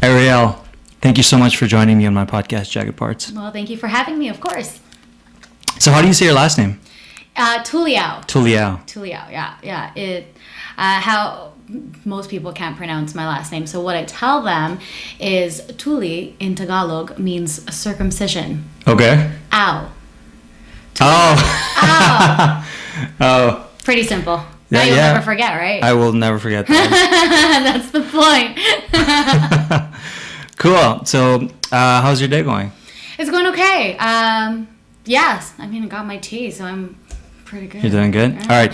Arielle, thank you so much for joining me on my podcast, Jagged Parts. Well, thank you for having me, of course. So how do you say your last name? Tuliao. Tuliao. Tuliao, yeah. How most people can't pronounce my last name, so what I tell them is Tuli in Tagalog means circumcision. Okay. Ow. Oh. Ow. Oh. Pretty simple. Now you'll never forget, right? I will never forget that. That's the point. Cool. So, how's your day going? It's going okay. Yes. I mean, I got my tea, so I'm pretty good. You're doing good? Yeah. All right.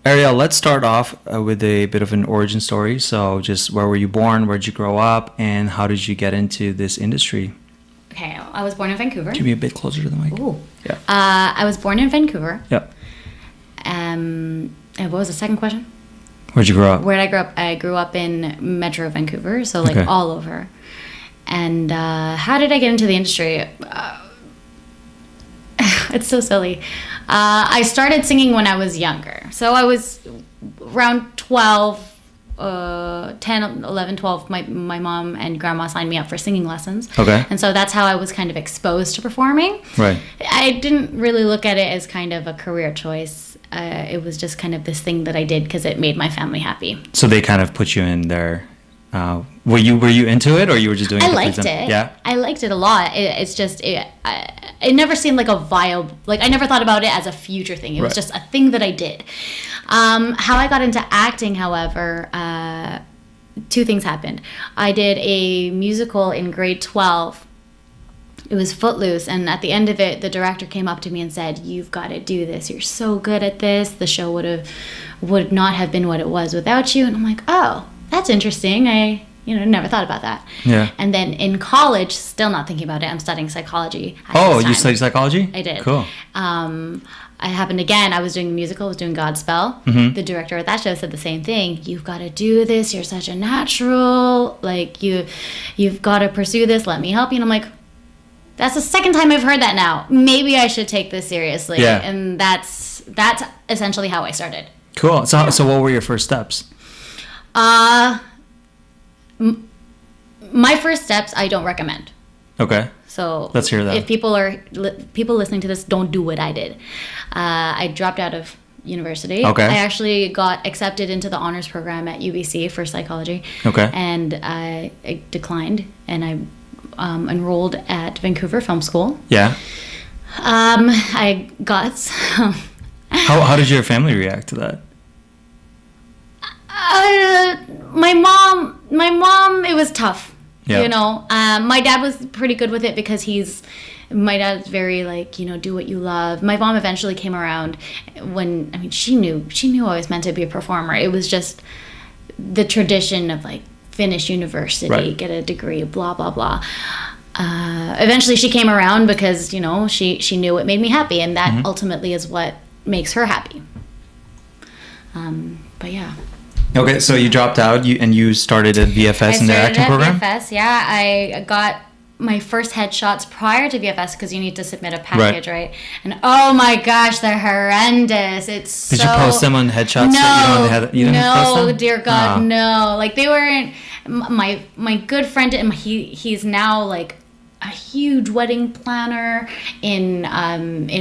Arielle, let's start off with a bit of an origin story. So, just where were you born? Where did you grow up? And how did you get into this industry? Okay. I was born in Vancouver. Can you be a bit closer to the mic? Ooh. Yeah. I was born in Vancouver. Yep. And what was the second question? Where'd you grow up? Where'd I grow up? I grew up in Metro Vancouver, so like Okay. all over. And how did I get into the industry? It's so silly. I started singing when I was younger. So I was around 12, 10, 11, 12. My mom and grandma signed me up for singing lessons. Okay. And so that's how I was kind of exposed to performing. Right. I didn't really look at it as kind of a career choice. It was just kind of this thing that I did because it made my family happy. So they kind of put you in there. Were you into it, or you were just doing it? I liked it. Yeah. I liked it a lot. It's just it never seemed like a viable. Like I never thought about it as a future thing. It was Right. just a thing that I did. How I got into acting, however, two things happened. I did a musical in grade 12. It was Footloose, and at the end of it, the director came up to me and said, "You've got to do this. You're so good at this. The show would not have been what it was without you." And I'm like, "Oh, that's interesting. I never thought about that." Yeah. And then in college, still not thinking about it. I'm studying psychology. Oh, you studied psychology? I did. Cool. I happened again. I was doing a musical. I was doing Godspell. Mm-hmm. The director at that show said the same thing. "You've got to do this. You're such a natural. Like you've got to pursue this. Let me help you." And I'm like, that's the second time I've heard that now. Maybe I should take this seriously. Yeah. And that's essentially how I started. Cool. So what were your first steps? My first steps, I don't recommend. Okay. So Let's hear that. If people listening to this don't do what I did, I dropped out of university. Okay. I actually got accepted into the honors program at UBC for psychology. Okay. And I declined, and I enrolled at Vancouver Film School. Yeah. I got some. How did your family react to that? My mom, it was tough. Yeah. My dad was pretty good with it because my dad's very like, do what you love. My mom eventually came around she knew I was meant to be a performer. It was just the tradition of like finish university, Right. get a degree, blah, blah, blah. Eventually she came around because, she knew it made me happy, and that ultimately is what makes her happy. But yeah. Okay, so you dropped out and you started at VFS in their acting program? VFS, yeah. I got my first headshots prior to VFS because you need to submit a package, right? And oh my gosh, they're horrendous. Did you post them on headshots? No, you didn't post them? Dear God, no. Like they weren't. My good friend, and he's now like a huge wedding planner in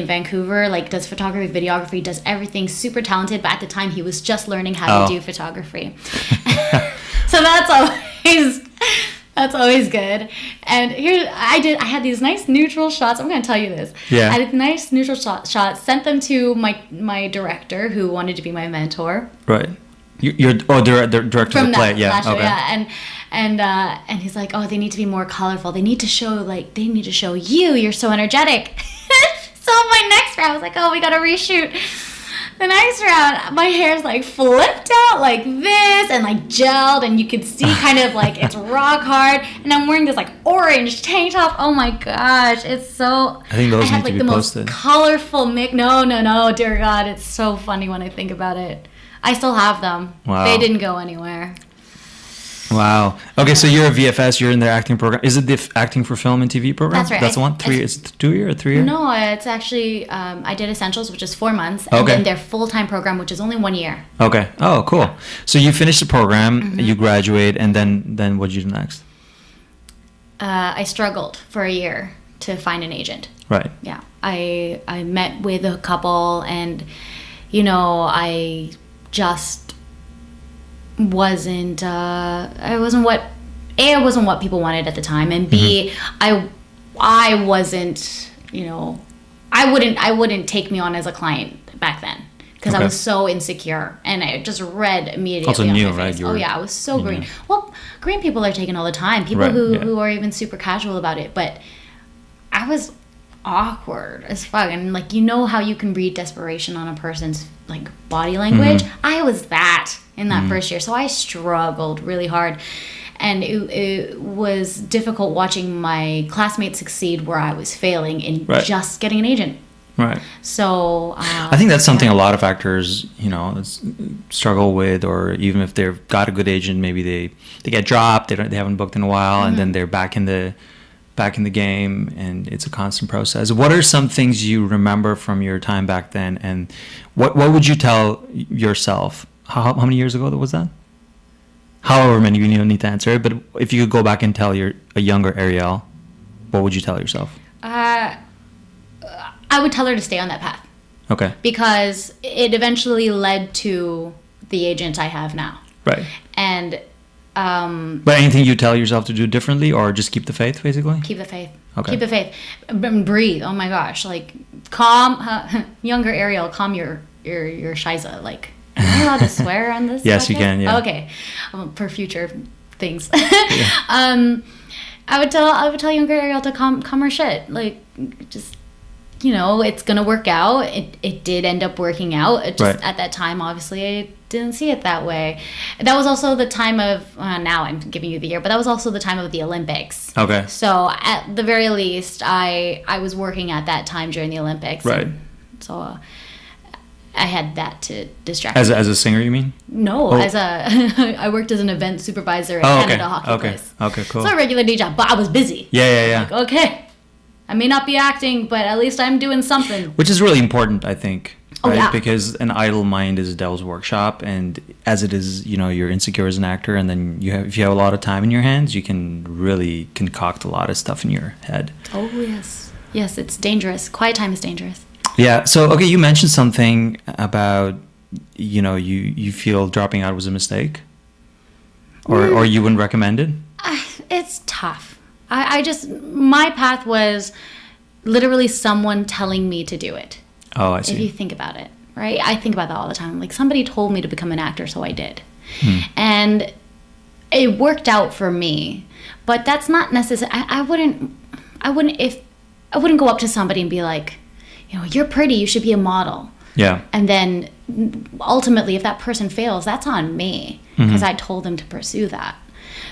Vancouver, like does photography, videography, does everything, super talented, but at the time he was just learning how to do photography. So that's always good. And here I had these nice neutral shots. I'm going to tell you this. Yeah. I had nice neutral shots, sent them to my director who wanted to be my mentor. Right. You're director of the play. Yeah. Show, okay. yeah. And he's like, "Oh, they need to be more colorful. They need to show you. You're so energetic." So my next round, I was like, "Oh, we got to reshoot." The next round, my hair's like flipped out like this and like gelled, and you could see kind of like it's rock hard. And I'm wearing this like orange tank top. Oh my gosh, it's so. I think those I had need like to the be most posted. colorful mix. No, dear God, it's so funny when I think about it. I still have them. Wow. They didn't go anywhere. Wow. Okay, so you're a VFS. You're in their acting program. Is it the acting for film and TV program? That's right. That's the one. Is it 2 year or 3 year? No, it's actually I did Essentials, which is 4 months, and Okay. then their full-time program, which is only 1 year. Okay. Oh, cool. So you finish the program, you graduate, and then what did you do next? I struggled for a year to find an agent. Right. Yeah, I met with a couple, and I just wasn't I wasn't what people wanted at the time, and B, I wasn't, I wouldn't take me on as a client back then because I was so insecure, and I just read immediately. Also on new, my face. right? Oh yeah, I was so green. Well, green people are taken all the time. People who are even super casual about it, but I was awkward as fuck, and like, how you can read desperation on a person's like body language. I was that in that first year, so I struggled really hard, and it was difficult watching my classmates succeed where I was failing in just getting an agent. Right. So I think that's something a lot of actors, struggle with, or even if they've got a good agent, maybe they get dropped, they haven't booked in a while, and then they're back in the game, and it's a constant process. What are some things you remember from your time back then, and what would you tell yourself? How many years ago was that? However many, you don't need to answer it, but if you could go back and tell a younger Arielle, what would you tell yourself? I would tell her to stay on that path. Okay. Because it eventually led to the agent I have now. Right. And but anything you tell yourself to do differently, or just keep the faith, basically? Keep the faith. Okay. Keep the faith. Breathe. Oh my gosh. Like, calm, younger Arielle, calm your shiza. Like, am I allowed to swear on this? Yes, podcast? you can, yeah. Okay. For future things. I would tell younger Arielle to calm her shit. Like, just, it's gonna work out. It did end up working out. It just at that time, obviously, I didn't see it that way. That was also the time of now I'm giving you the year, but that was also the time of the Olympics. Okay. So at the very least, I was working at that time during the Olympics. Right. So I had that to distract me. As a singer, you mean? No, I worked as an event supervisor at Canada Hockey Place. Okay, cool. So a regular day job, but I was busy. Yeah. Like, okay, I may not be acting, but at least I'm doing something. Which is really important, I think. Right? Oh, yeah. Because an idle mind is a devil's workshop, and as it is, you're insecure as an actor, and then if you have a lot of time in your hands, you can really concoct a lot of stuff in your head. Oh yes, it's dangerous. Quiet time is dangerous. Yeah. So okay, you mentioned something about you feel dropping out was a mistake, or you wouldn't recommend it. It's tough. My path was literally someone telling me to do it. Oh, I see. If you think about it, right? I think about that all the time. Like, somebody told me to become an actor, so I did. And it worked out for me. But that's not necessary. I wouldn't go up to somebody and be like, you're pretty, you should be a model. Yeah. And then ultimately, if that person fails, that's on me, because I told them to pursue that.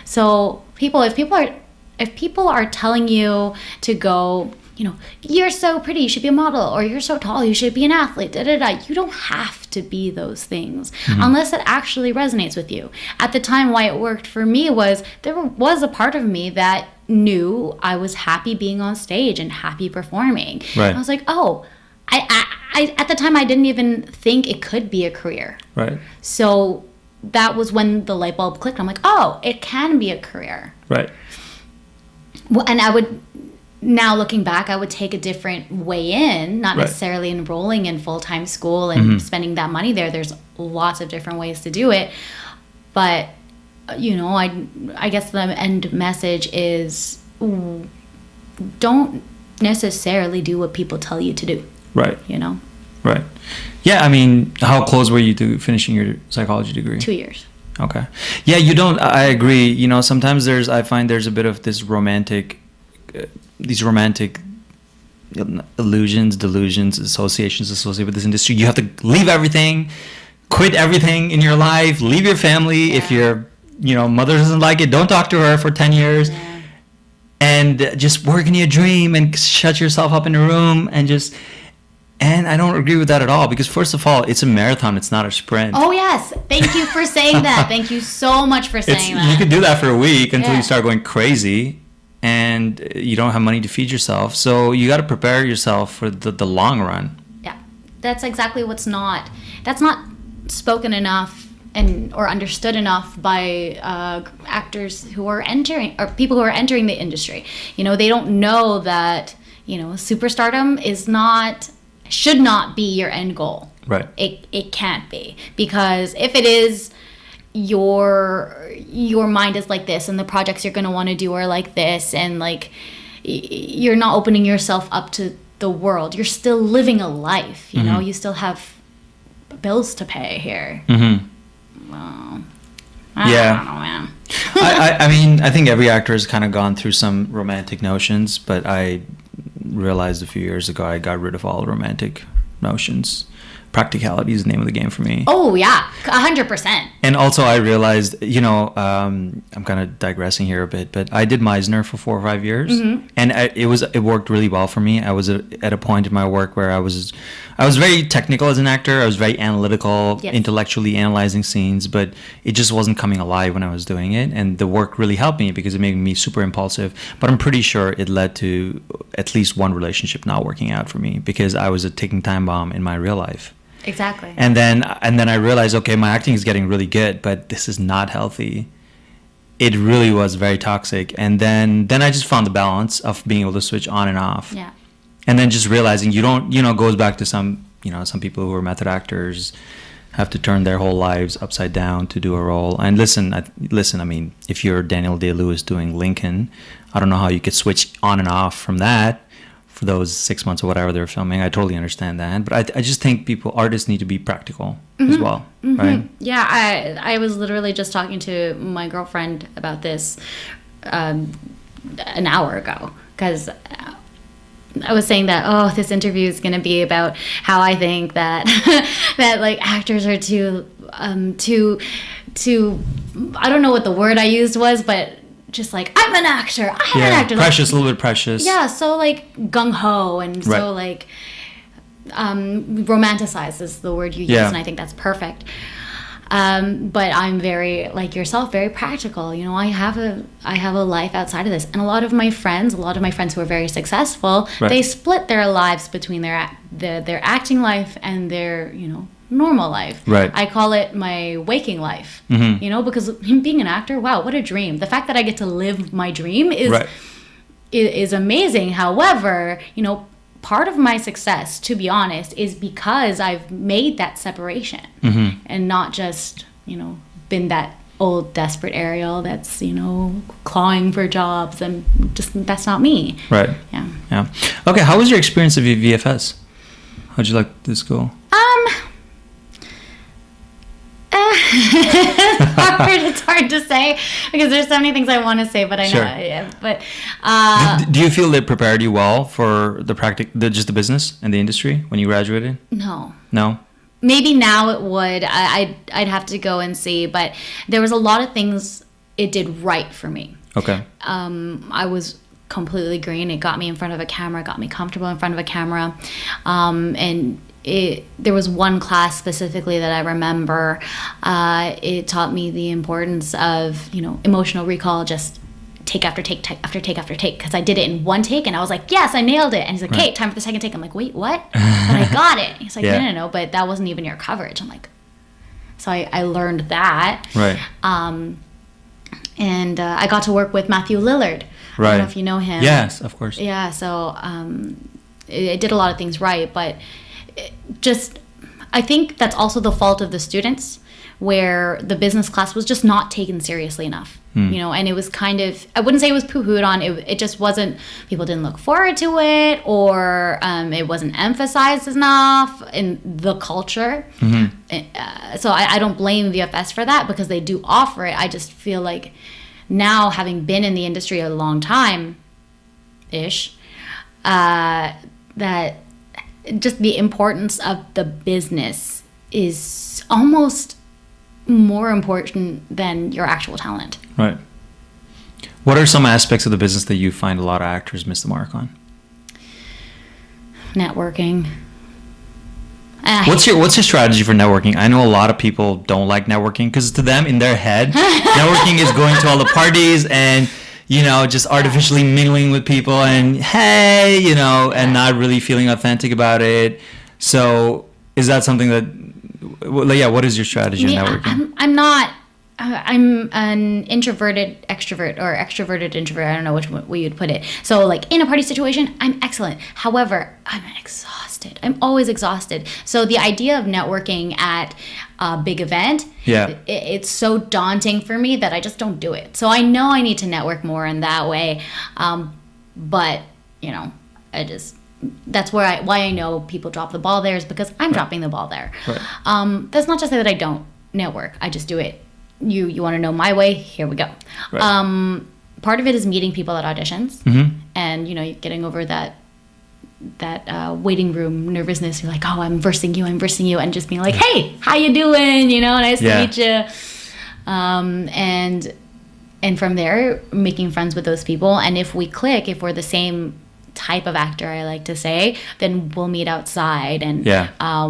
So if people are telling you to go, you're so pretty, you should be a model, or you're so tall, you should be an athlete, you don't have to be those things unless it actually resonates with you. At the time, why it worked for me was there was a part of me that knew I was happy being on stage and happy performing. Right. I was like, I at the time I didn't even think it could be a career. Right. So that was when the light bulb clicked. I'm like, it can be a career. Right. Well, and I would, now looking back, I would take a different way in, not necessarily enrolling in full-time school and spending that money there. There's lots of different ways to do it. But, I guess the end message is don't necessarily do what people tell you to do. Right. Right. Yeah, I mean, how close were you to finishing your psychology degree? 2 years. Okay. Yeah, I agree. Sometimes I find there's a bit of this these romantic illusions, delusions, associations associated with this industry. You have to leave everything, quit everything in your life, leave your family. Yeah. If your, mother doesn't like it, don't talk to her for 10 years. Yeah. And just work in your dream and shut yourself up in a room and just... And I don't agree with that at all, because first of all, it's a marathon, it's not a sprint. Oh yes, thank you for saying that. Thank you so much for saying that. You could do that for a week until Yeah. you start going crazy and you don't have money to feed yourself. So you got to prepare yourself for the long run. Yeah, that's exactly that's not spoken enough or understood enough by actors who are entering, or people who are entering the industry. You know, they don't know that, you know, superstardom should not be your end goal. Right. It can't be, because if it is, your mind is like this, and the projects you're going to want to do are like this, and like you're not opening yourself up to the world. You're still living a life, you know. You still have bills to pay here. Well, I don't know, man. I mean, I think every actor has kind of gone through some romantic notions, but I realized a few years ago I got rid of all romantic notions. Practicality is the name of the game for me. Oh yeah, 100%. And also I realized, you know, I'm kind of digressing here a bit, but I did Meisner for 4 or 5 years, and it worked really well for me. I was at a point in my work where I was very technical as an actor. I was very analytical, Yes. intellectually analyzing scenes, but it just wasn't coming alive when I was doing it. And the work really helped me because it made me super impulsive. But I'm pretty sure it led to at least one relationship not working out for me, because I was a ticking time bomb in my real life. Exactly. And then I realized, okay, my acting is getting really good, but this is not healthy. It really was very toxic. And then I just found the balance of being able to switch on and off. Yeah. And then just realizing goes back to some people who are method actors have to turn their whole lives upside down to do a role. And listen, I mean, if you're Daniel Day-Lewis doing Lincoln, I don't know how you could switch on and off from that for those 6 months or whatever they're filming. I totally understand that. But I just think artists need to be practical as well, right? Yeah, I was literally just talking to my girlfriend about this an hour ago, because I was saying that, this interview is going to be about how I think that that like actors are too I don't know what the word I used was, but just like, I'm an actor. I'm an actor. Precious, like, a little bit precious. Yeah, so like gung-ho and so like romanticized is the word you use, and I think that's perfect. But I'm very, like yourself, very practical. You know, I have a life outside of this, and a lot of my friends who are very successful, they split their lives between their acting life and their, you know, normal life. Right. I call it my waking life. You know, because being an actor, wow, what a dream! The fact that I get to live my dream is amazing. However, you know, part of my success, to be honest, is because I've made that separation and not just, you know, been that old desperate Arielle that's, you know, clawing for jobs, and just that's not me. Right. Yeah. Okay, how was your experience of VFS? How'd you like the school? It's hard to say because there's so many things I want to say, but I know. Yeah, but do you feel they prepared you well for just the business and the industry when you graduated? No. Maybe now it would. I'd have to go and see, but there was a lot of things it did right for me. Okay. I was completely green. It got me in front of a camera, got me comfortable in front of a camera, and there was one class specifically that I remember. It taught me the importance of, you know, emotional recall, just take after take after take after take, because I did it in one take and I was like, yes, I nailed it. And he's like, okay, time for the second take. I'm like, wait, what? But I got it. He's like, no, but that wasn't even your coverage. I'm like, so I learned that. Right. And I got to work with Matthew Lillard. Right. I don't know if you know him. Yes, of course. Yeah, so it did a lot of things right, but I think that's also the fault of the students, where the business class was just not taken seriously enough. You know, and it was kind of, I wouldn't say it was poo-pooed on, it just wasn't, people didn't look forward to it, or it wasn't emphasized enough in the culture. So I don't blame VFS for that, because they do offer it. I just feel like now, having been in the industry a long time-ish, that just the importance of the business is almost more important than your actual talent. Right. What are some aspects of the business that you find a lot of actors miss the mark on? Networking. What's your strategy for networking? I know a lot of people don't like networking because to them in their head, networking is going to all the parties and just artificially mingling with people and hey, and not really feeling authentic about it. So is that something that, what is your strategy in networking? I'm an introverted extrovert or extroverted introvert. I don't know which way you'd put it. So like in a party situation, I'm excellent. However, I'm exhausted. I'm always exhausted. So the idea of networking at a big event, it's so daunting for me that I just don't do it. So I know I need to network more in that way. But that's why I know people drop the ball there is because I'm dropping the ball there. Right. That's not to say that I don't network. I just do it. You want to know my way? Here we go. Right. Part of it is meeting people at auditions, and getting over that waiting room nervousness. You're like, oh, I'm versing you, and just being like, hey, how you doing? Nice to meet you. And from there, making friends with those people. And if we click, if we're the same type of actor, I like to say, then we'll meet outside and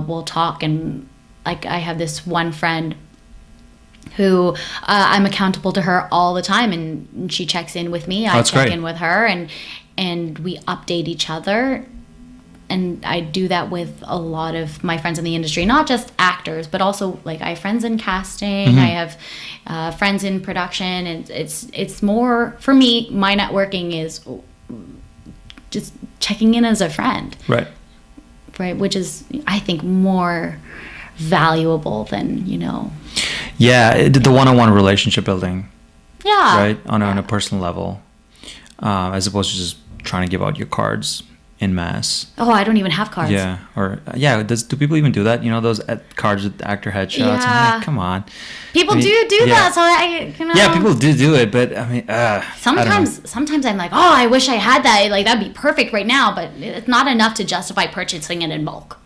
we'll talk. And like I have this one friend who I'm accountable to her all the time, and she checks in with me. I check in with her, and we update each other. And I do that with a lot of my friends in the industry, not just actors, but also like I have friends in casting, I have friends in production, and it's more for me. My networking is just checking in as a friend, right, which is I think more valuable than the one-on-one relationship building, right, on a personal level, as opposed to just trying to give out your cards in mass. Oh, I don't even have cards. Do people even do that? Those cards with actor headshots. Like, come on, people do that. So people do it, but I mean, sometimes I'm like, oh, I wish I had that. Like that'd be perfect right now, but it's not enough to justify purchasing it in bulk.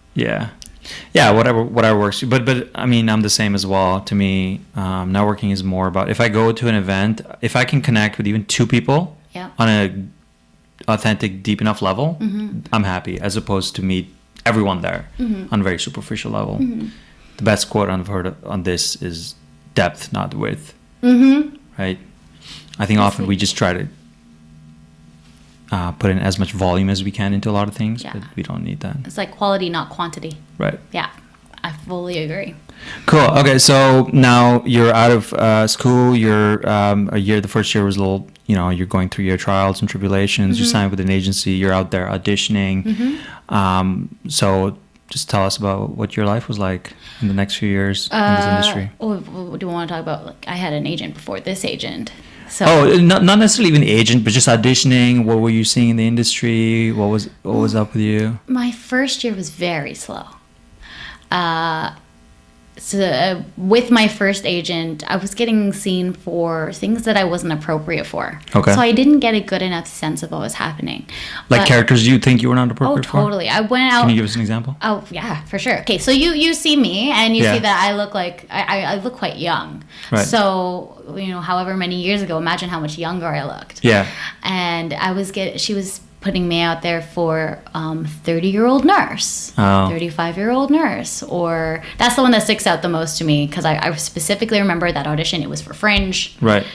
Whatever works. But I mean, I'm the same as well. To me, networking is more about if I go to an event, if I can connect with even two people on a authentic, deep enough level, I'm happy. As opposed to meet everyone there on a very superficial level. The best quote I've heard on this is depth, not width. Right. I think often we just try to put in as much volume as we can into a lot of things, but we don't need that. It's like quality, not quantity. Right. Yeah, I fully agree. Cool. Okay, so now you're out of school. You're the first year was a little, you're going through your trials and tribulations. You signed with an agency. You're out there auditioning. So just tell us about what your life was like in the next few years in this industry. Do we want to talk about, like, I had an agent before this agent. So, not necessarily even agent, but just auditioning. What were you seeing in the industry? What was up with you? My first year was very slow. With my first agent, I was getting seen for things that I wasn't appropriate for. Okay. So I didn't get a good enough sense of what was happening. Like characters you think you were not appropriate for? Oh, totally. I went out. Can you give us an example? Oh, yeah, for sure. Okay, so you see me and you see that I look like I look quite young. Right. So, however many years ago, imagine how much younger I looked. Yeah. And she was putting me out there for 30-year-old nurse, 35-year-old nurse, or that's the one that sticks out the most to me because I specifically remember that audition. It was for Fringe. Right.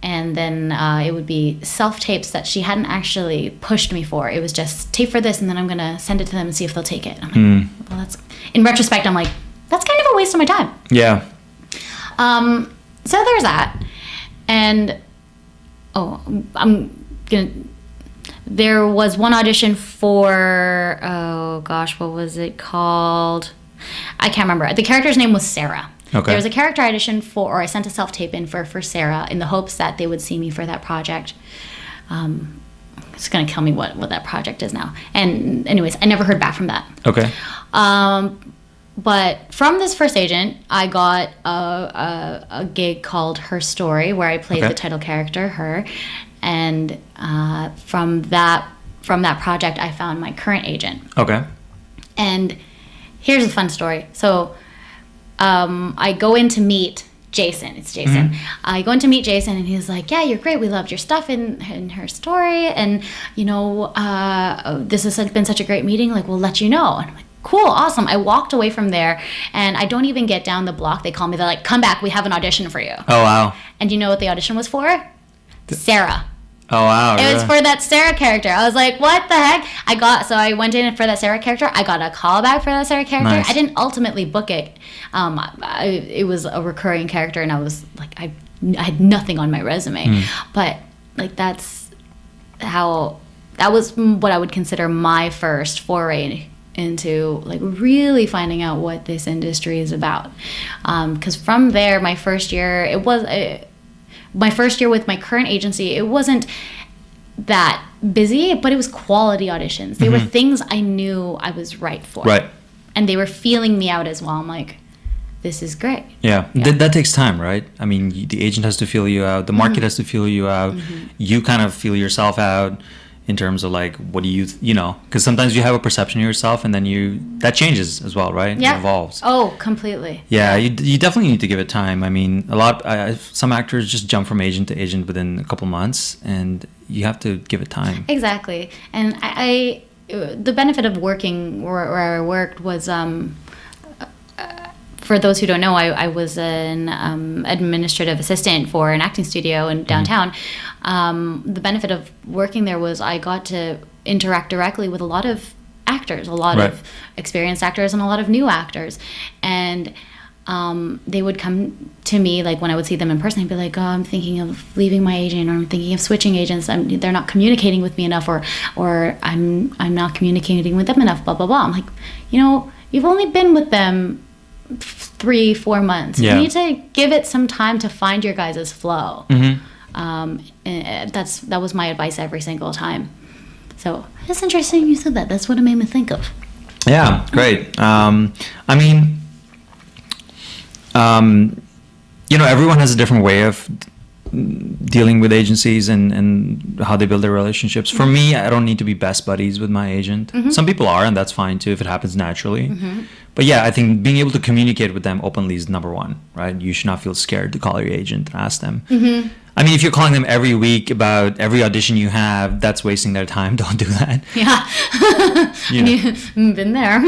And then it would be self-tapes that she hadn't actually pushed me for. It was just tape for this, and then I'm going to send it to them and see if they'll take it. And I'm like, well, that's... In retrospect, I'm like, that's kind of a waste of my time. Yeah. So there's that. And, there was one audition for, what was it called? I can't remember. The character's name was Sarah. Okay. There was a character audition or I sent a self-tape in for Sarah in the hopes that they would see me for that project. It's going to kill me what that project is now. And anyways, I never heard back from that. Okay. But from this first agent, I got a gig called Her Story, where I played the title character, Her. And from that project, I found my current agent. Okay. And here's a fun story. So I go in to meet Jason. It's Jason. I go in to meet Jason, and he's like, yeah, you're great. We loved your stuff in Her Story. And, this has been such a great meeting. Like, we'll let you know. And I'm like, cool, awesome. I walked away from there, and I don't even get down the block. They call me. They're like, come back. We have an audition for you. Oh, wow. And you know what the audition was for? Sarah. Oh, wow. It was for that Sarah character. I was like, what the heck? So I went in for that Sarah character. I got a call back for that Sarah character. Nice. I didn't ultimately book it. It was a recurring character, and I was like, I had nothing on my resume. But like that was what I would consider my first foray into like really finding out what this industry is about. Because from there, my first year with my current agency, it wasn't that busy, but it was quality auditions. They were things I knew I was right for. Right. And they were feeling me out as well. I'm like, this is great. Yeah. That takes time, right? I mean, the agent has to feel you out. The market has to feel you out. You kind of feel yourself out in terms of like, what do you know, because sometimes you have a perception of yourself, and then that changes as well, right? Yeah. It evolves. Oh, completely. Yeah, you definitely need to give it time. I mean, some actors just jump from agent to agent within a couple months, and you have to give it time. Exactly. And I the benefit of working where I worked was, for those who don't know, I was an administrative assistant for an acting studio in downtown. The benefit of working there was I got to interact directly with a lot of actors, a lot of experienced actors and a lot of new actors. And they would come to me, like when I would see them in person, I'd be like, oh, I'm thinking of leaving my agent, or I'm thinking of switching agents. They're not communicating with me enough, or I'm not communicating with them enough, blah, blah, blah. I'm like, you've only been with them 3-4 months. Yeah. You need to give it some time to find your guys' flow. And that was my advice every single time. So it's interesting you said that. That's what it made me think of. Yeah, great. I mean, everyone has a different way of dealing with agencies and how they build their relationships. For me, I don't need to be best buddies with my agent. Some people are, and that's fine too if it happens naturally. But yeah, I think being able to communicate with them openly is number one, right? You should not feel scared to call your agent and ask them. I mean, if you're calling them every week about every audition you have, that's wasting their time. Don't do that. Yeah. You've been there.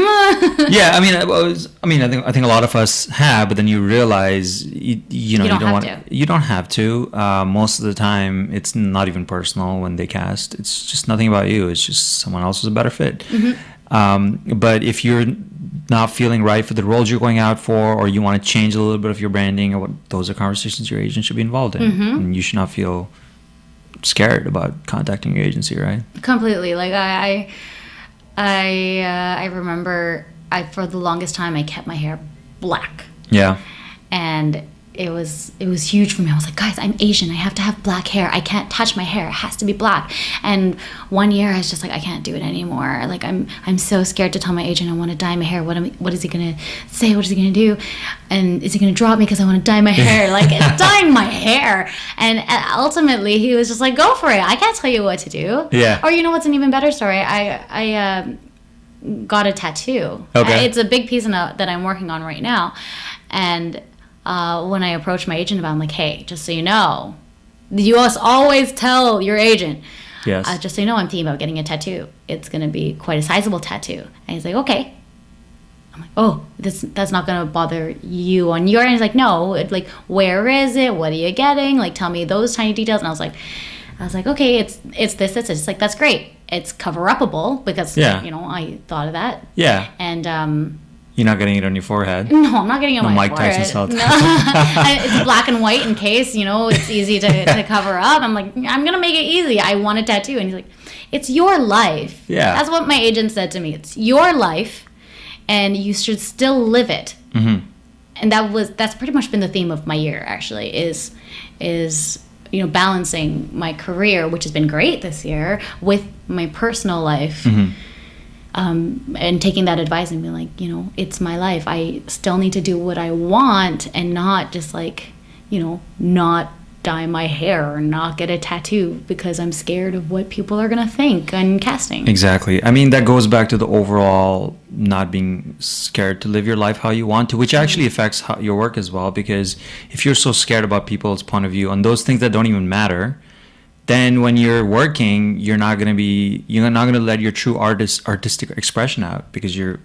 Yeah, I think a lot of us have, but then you realize you don't have to. Most of the time, it's not even personal when they cast. It's just nothing about you. It's just someone else is a better fit. But if you're not feeling right for the roles you're going out for, or you want to change a little bit of your branding, or those are conversations your agent should be involved in. And you should not feel scared about contacting your agency, right? Completely. Like I remember for the longest time I kept my hair black. Yeah. And it was huge for me. I was like, guys, I'm Asian. I have to have black hair. I can't touch my hair. It has to be black. And one year I was just like, I can't do it anymore. Like I'm so scared to tell my agent I want to dye my hair. What is he gonna say? What is he gonna do? And is he gonna drop me because I want to dye my hair? Like dyeing my hair. And ultimately he was just like, go for it. I can't tell you what to do. Yeah. Or what's an even better story? I got a tattoo. Okay. It's a big piece that I'm working on right now. And when I approached my agent about it, I'm like, hey, just so you know, you must always tell your agent. Yes. Just so you know, I'm thinking about getting a tattoo. It's going to be quite a sizable tattoo. And he's like, okay. I'm like, oh, that's not going to bother you on your end. He's like, no. Like, where is it? What are you getting? Like, tell me those tiny details. And I was like, okay, it's this. It's like, that's great. It's cover-upable because, I thought of that. Yeah. And, you're not getting it on your forehead. No, I'm not getting it on my forehead. Mike Tyson style. No. It's black and white in case, it's easy to cover up. I'm like, I'm going to make it easy. I want a tattoo. And he's like, it's your life. Yeah. That's what my agent said to me. It's your life, and you should still live it. And that's pretty much been the theme of my year, actually, is balancing my career, which has been great this year, with my personal life. And taking that advice and being like, it's my life. I still need to do what I want and not just like, not dye my hair or not get a tattoo because I'm scared of what people are going to think on casting. Exactly. I mean, that goes back to the overall not being scared to live your life how you want to, which actually affects your work as well, because if you're so scared about people's point of view on those things that don't even matter, then when you're working, you're not going to let your true artistic expression out because you're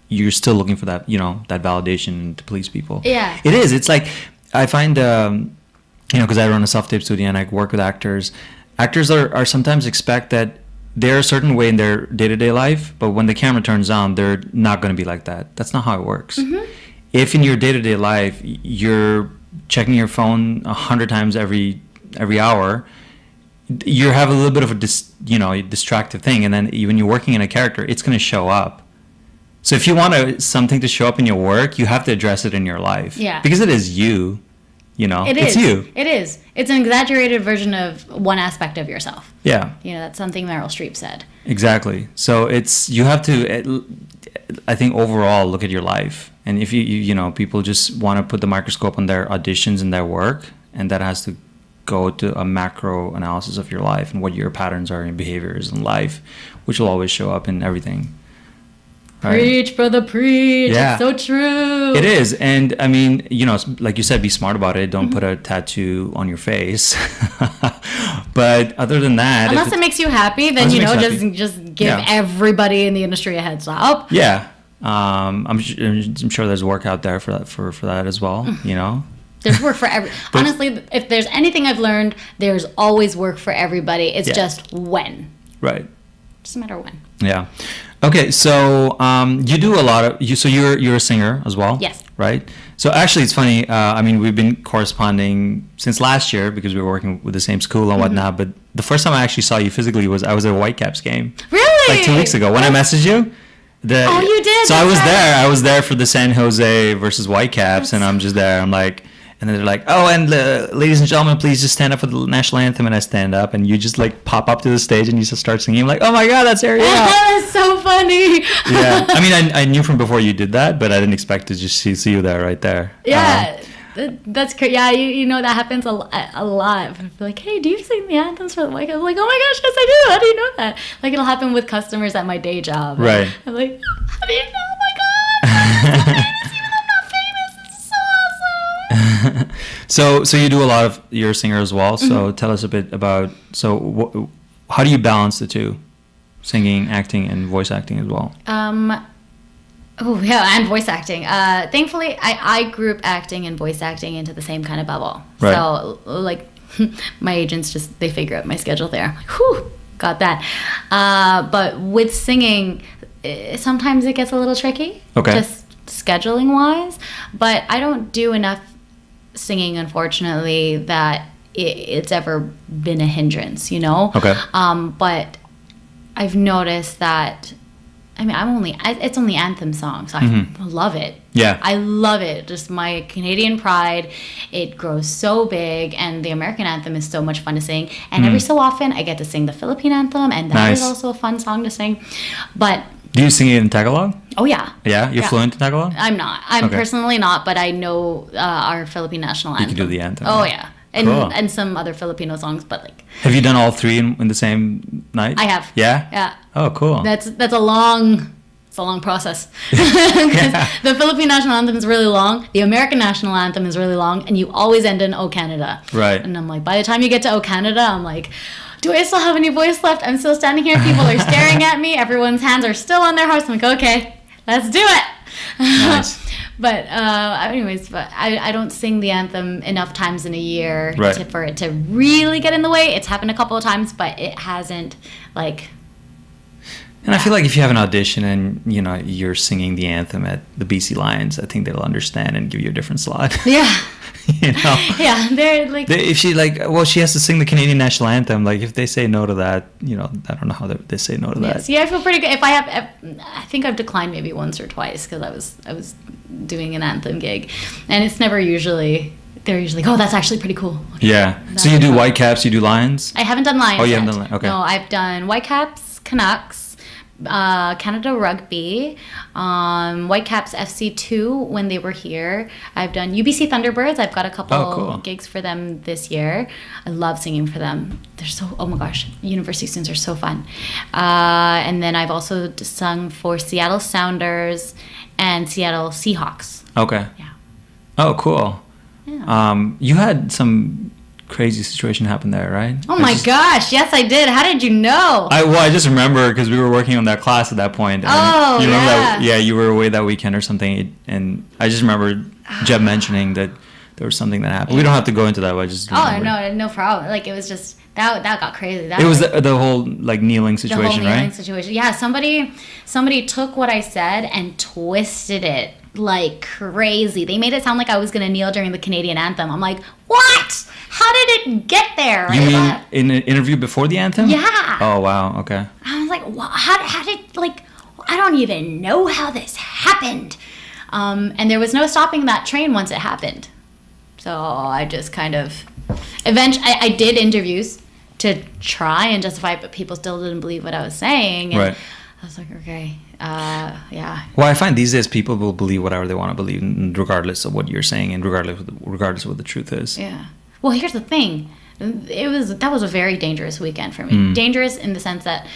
you're still looking for that, that validation to please people. Yeah. It is. It's like, I find, because I run a self-tape studio and I work with actors. Actors are sometimes expect that they're a certain way in their day-to-day life, but when the camera turns on, they're not going to be like that. That's not how it works. If in your day-to-day life, you're checking your phone 100 times every hour, you have a little bit of a distractive thing, and then when you're working in a character, it's going to show up. So if you want something to show up in your work, you have to address it in your life. Yeah. Because it is you. It's you. It is. It's an exaggerated version of one aspect of yourself. Yeah. That's something Meryl Streep said. Exactly. So you have to, I think, overall look at your life. And if people just want to put the microscope on their auditions and their work, and that has to go to a macro analysis of your life and what your patterns are and behaviors in life, which will always show up in everything. Right? Preach, brother, preach. Yeah. It's so true. It is. And I mean, like you said, be smart about it. Don't put a tattoo on your face. But other than that, unless it makes you happy, then just give everybody in the industry a heads up. Yeah. I'm sure there's work out there for that as well, There's work for honestly, if there's anything I've learned, there's always work for everybody. It's just when. Right. Just a matter of when. Yeah. Okay, so you do a lot of so you're a singer as well. Yes. Right. So actually, it's funny. We've been corresponding since last year because we were working with the same school and whatnot. But the first time I actually saw you physically was I was at a Whitecaps game. Really? Like 2 weeks ago when I messaged you. Oh, you did. So I was there. I was there for the San Jose versus Whitecaps, and I'm just there. I'm like. And then they're like, oh, and ladies and gentlemen, please just stand up for the national anthem. And I stand up, and you just like pop up to the stage, and you just start singing. I'm like, oh my God, that's Arielle. That's so funny. Yeah, I knew from before you did that, but I didn't expect to just see you there right there. Yeah, that's crazy. Yeah, that happens a lot. Like, hey, do you sing the anthems for the Whitecaps? I'm like, oh my gosh, yes I do. How do you know that? Like, it'll happen with customers at my day job. Right. I'm like, how do you know? Oh my God. So you do a lot of, you're a singer as well. So tell us a bit about, how do you balance the two, singing, acting, and voice acting as well? Oh yeah, and voice acting. Thankfully, I group acting and voice acting into the same kind of bubble. Right. So like my agents they figure out my schedule there. I'm like, whew, got that. But with singing, sometimes it gets a little tricky. Okay. Just scheduling wise, but I don't do enough singing, unfortunately, that it's ever been a hindrance, Okay. But I've noticed that, it's only anthem songs. So I love it. Yeah. I love it. Just my Canadian pride. It grows so big, and the American anthem is so much fun to sing. And every so often, I get to sing the Philippine anthem, and that is also a fun song to sing. But do you sing it in Tagalog? Oh, yeah. Yeah? You're fluent in Tagalog? I'm not. I'm personally not, but I know our Philippine national anthem. You can do the anthem. Oh, yeah. And some other Filipino songs, but like... Have you done all three in the same night? I have. Yeah? Yeah. Oh, cool. That's a long... It's a long process. The Philippine national anthem is really long. The American national anthem is really long. And you always end in O Canada. Right. And I'm like, by the time you get to O Canada, I'm like... Do I still have any voice left? I'm still standing here. People are staring at me. Everyone's hands are still on their hearts. I'm like, okay, let's do it. Nice. But I don't sing the anthem enough times in a year for it to really get in the way. It's happened a couple of times, but it hasn't like... And I feel like if you have an audition and, you're singing the anthem at the BC Lions, I think they'll understand and give you a different slot. Yeah. Yeah, they're like... If she she has to sing the Canadian national anthem. Like, if they say no to that, I don't know how they say no to that. Yeah, I feel pretty good. I think I've declined maybe once or twice because I was doing an anthem gig. And it's never usually... They're usually like, oh, that's actually pretty cool. Okay. Yeah. So you do Whitecaps, you do Lions? I haven't done Lions yet. You haven't done Lions? Okay. No, I've done Whitecaps, Canucks, Canada Rugby, Whitecaps FC2 when they were here. I've done UBC Thunderbirds. I've got a couple gigs for them this year. I love singing for them. They're so, oh my gosh, university students are so fun. And then I've also sung for Seattle Sounders and Seattle Seahawks. Okay. Yeah. Oh, cool. Yeah. You had some crazy situation happened there, right? Oh my gosh, yes I did. How did you know? I just remember because we were working on that class at that point. And Oh, you remember yeah. that? Yeah, you were away that weekend or something, and I just remember Jeb mentioning that there was something that happened. We don't have to go into that, but I just remember. No problem. Like, it was just that got crazy. That It was the whole like kneeling situation, the whole kneeling right? situation. Yeah, somebody took what I said and twisted it like crazy. They made it sound like I was gonna kneel during the Canadian anthem. I'm like, what? How did it get there? You mean in an interview before the anthem? Yeah. Oh wow. Okay. I was like, how did, like, I don't even know how this happened. And there was no stopping that train once it happened. So I just kind of, eventually, I did interviews to try and justify it, but people still didn't believe what I was saying. And Right. I was like, okay, yeah. Well, I find these days people will believe whatever they want to believe, regardless of what you're saying, and regardless of what the truth is. Yeah. Well, here's the thing. That was a very dangerous weekend for me. Dangerous in the sense that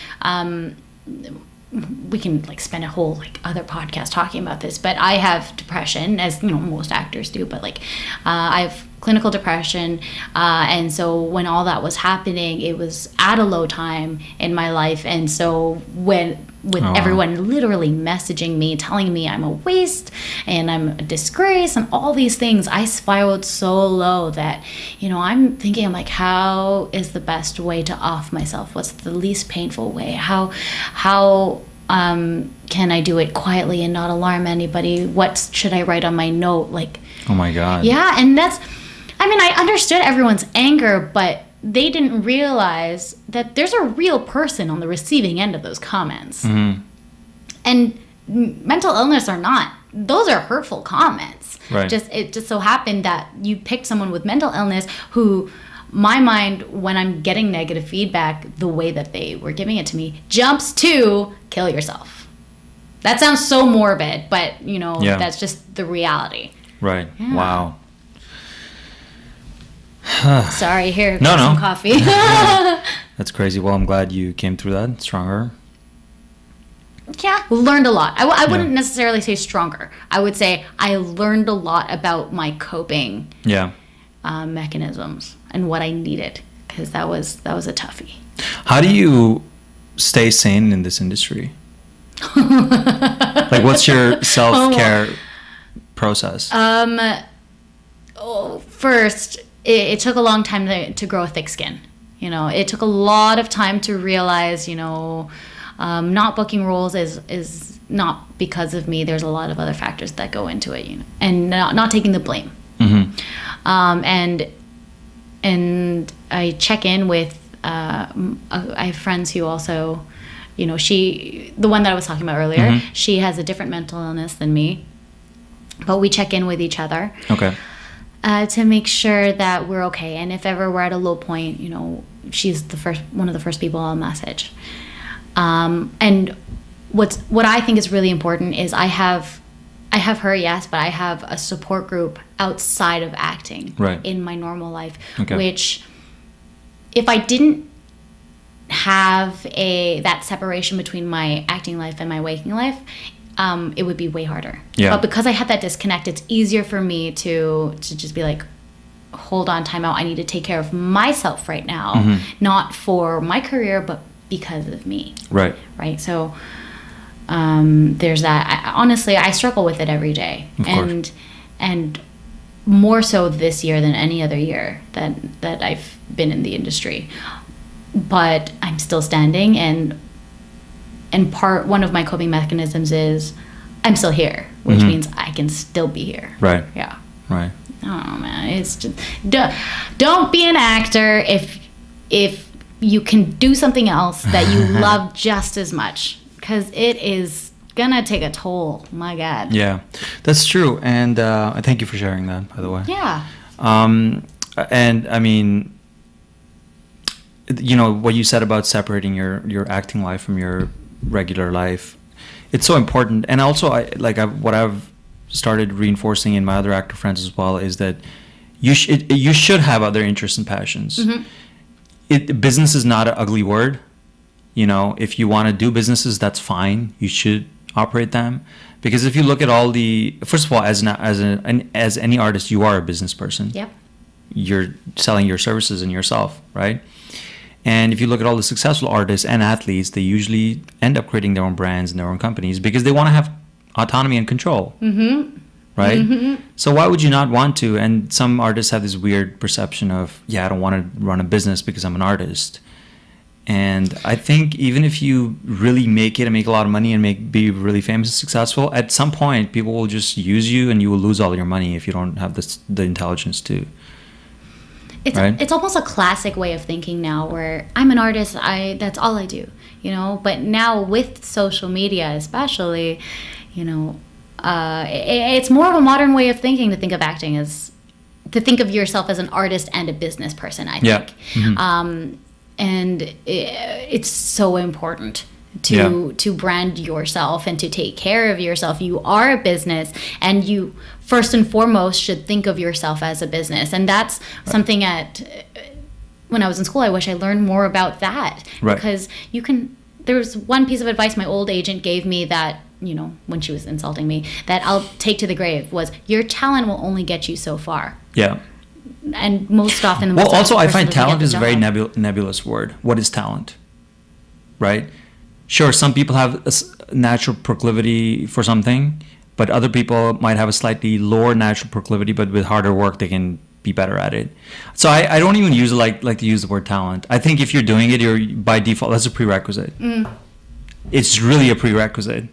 we can like spend a whole like other podcast talking about this, but I have depression, as you know most actors do. But like I have clinical depression, and so when all that was happening, it was at a low time in my life, and so with everyone literally messaging me, telling me I'm a waste and I'm a disgrace and all these things, I spiraled so low that, you know, I'm like, how is the best way to off myself? What's the least painful way? How can I do it quietly and not alarm anybody? What should I write on my note? Like, oh my God. Yeah, and I understood everyone's anger, but they didn't realize that there's a real person on the receiving end of those comments. Mm-hmm. And mental illness or not, those are hurtful comments. Right. It just so happened that you picked someone with mental illness who, my mind, when I'm getting negative feedback, the way that they were giving it to me, jumps to kill yourself. That sounds so morbid, but, you know, that's just the reality. Right. Yeah. Wow. Sorry, here, no. some coffee. That's crazy. Well, I'm glad you came through that stronger. Yeah, learned a lot. I wouldn't necessarily say stronger. I would say I learned a lot about my coping mechanisms and what I needed, because that was a toughie. How do you stay sane in this industry? Like, what's your self-care process? First, it took a long time to grow a thick skin. You know, it took a lot of time to realize, you know, not booking roles is not because of me. There's a lot of other factors that go into it, you know, and not taking the blame. Mm-hmm. And I check in with, I have friends who also, you know, the one that I was talking about earlier, mm-hmm. she has a different mental illness than me, but we check in with each other. Okay. To make sure that we're okay. And if ever we're at a low point, you know, she's one of the first people I'll message. And what I think is really important is I have her, yes, but I have a support group outside of acting in my normal life, which if I didn't have that separation between my acting life and my waking life, it would be way harder. Yeah. But because I had that disconnect, it's easier for me to just be like, hold on, time out. I need to take care of myself right now, mm-hmm. not for my career, but because of me. Right. Right. So there's that. Honestly, I struggle with it every day, and more so this year than any other year that I've been in the industry. But I'm still standing, and one of my coping mechanisms is I'm still here, which mm-hmm. means I can still be here. Right. Yeah. Right. Oh man, it's just don't be an actor if you can do something else that you love just as much, because it is gonna take a toll. My God. Yeah, that's true, and thank you for sharing that, by the way. Yeah. And I mean, you know, what you said about separating your acting life from your regular life, it's so important. And also, what I've started reinforcing in my other actor friends as well is that you should have other interests and passions. Mm-hmm. Business is not an ugly word. You know, if you want to do businesses, that's fine. You should operate them, because if you look at first of all, as any artist, you are a business person. Yep. you're selling your services and yourself, right? And if you look at all the successful artists and athletes, they usually end up creating their own brands and their own companies because they want to have autonomy and control. Mm-hmm. Right? Mm-hmm. So why would you not want to? And some artists have this weird perception of, I don't want to run a business because I'm an artist. And I think even if you really make it and make a lot of money and be really famous and successful, at some point people will just use you and you will lose all your money if you don't have the intelligence to. It's almost a classic way of thinking now, where I'm an artist, that's all I do, But now with social media, especially, it's more of a modern way of thinking to think of acting to think of yourself as an artist and a business person. I think, mm-hmm. And it's so important to brand yourself and to take care of yourself. You are a business, and you first and foremost should think of yourself as a business. And that's something when I was in school, I wish I learned more about that. Right. Because there was one piece of advice my old agent gave me that, when she was insulting me, that I'll take to the grave, was your talent will only get you so far. Yeah. And most often... also, I find talent is a very nebulous word. What is talent? Right? Sure, some people have a natural proclivity for something, but other people might have a slightly lower natural proclivity, but with harder work, they can be better at it. So I don't even like to use the word talent. I think if you're doing it, you're by default, that's a prerequisite. It's really a prerequisite,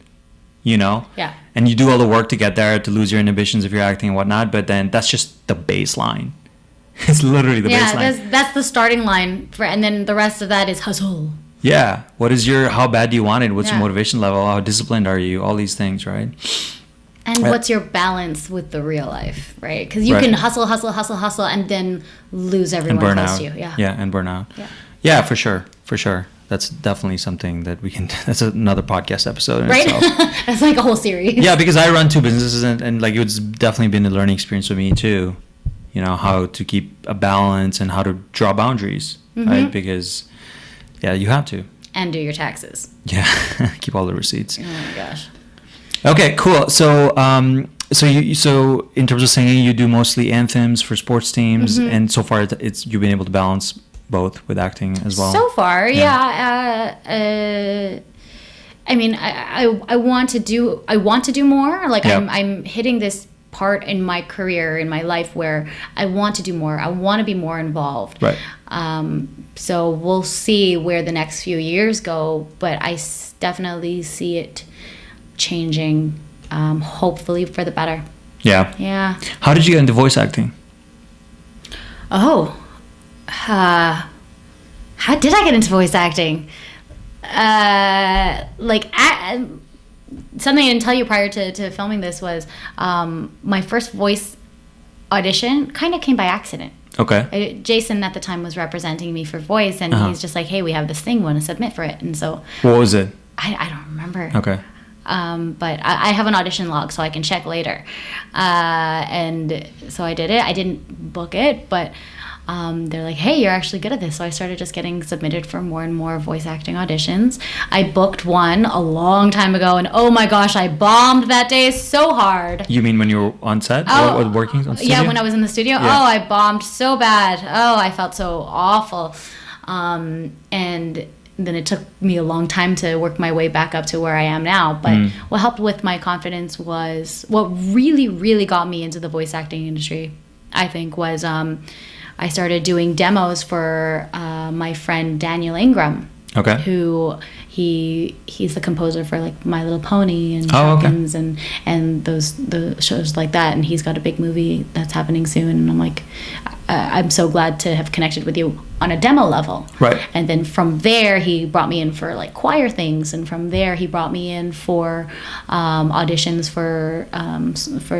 Yeah. And you do all the work to get there, to lose your inhibitions if you're acting and whatnot, but then that's just the baseline. It's literally the baseline. Yeah, that's the starting line, and then the rest of that is hustle. Yeah. How bad do you want it? What's your motivation level? How disciplined are you? All these things, right? And what's your balance with the real life, right? Because you can hustle, and then lose everyone close to you. Yeah, and burn out. Yeah, for sure. That's definitely something that we can... That's another podcast episode in itself. That's like a whole series. Yeah, because I run two businesses, and like it's definitely been a learning experience for me too. How to keep a balance and how to draw boundaries, right? Because, you have to. And do your taxes. Yeah, keep all the receipts. Oh my gosh. Okay, cool. So, so in terms of singing, you do mostly anthems for sports teams, and so far you've been able to balance both with acting as well. So far, yeah. I mean, I want to do more. Like I'm hitting this part in my career, in my life, where I want to do more. I want to be more involved. Right. So we'll see where the next few years go, but I definitely see it changing, hopefully for the better. Yeah. Yeah. How did you get into voice acting? How did I get into voice acting? Something I didn't tell you prior to filming this was my first voice audition kind of came by accident. Okay. Jason at the time was representing me for voice, and he's just like, hey, we have this thing, want to submit for it? And so... What was it? I don't remember. Okay. But I have an audition log, so I can check later. And so I did it. I didn't book it, but... they're like, hey, you're actually good at this. So I started just getting submitted for more and more voice acting auditions. I booked one a long time ago, and oh my gosh, I bombed that day so hard. You mean when you were on set or working on studio? Yeah, when I was in the studio. Yeah. Oh, I bombed so bad. Oh, I felt so awful. And then it took me a long time to work my way back up to where I am now. But what helped with my confidence was, what really, really got me into the voice acting industry, I think, was... I started doing demos for my friend Daniel Ingram. Okay. Who he's the composer for like My Little Pony and Hawkins and the shows like that, and he's got a big movie that's happening soon, and I'm like, I'm so glad to have connected with you on a demo level. Right. And then from there he brought me in for like choir things, and from there he brought me in for auditions for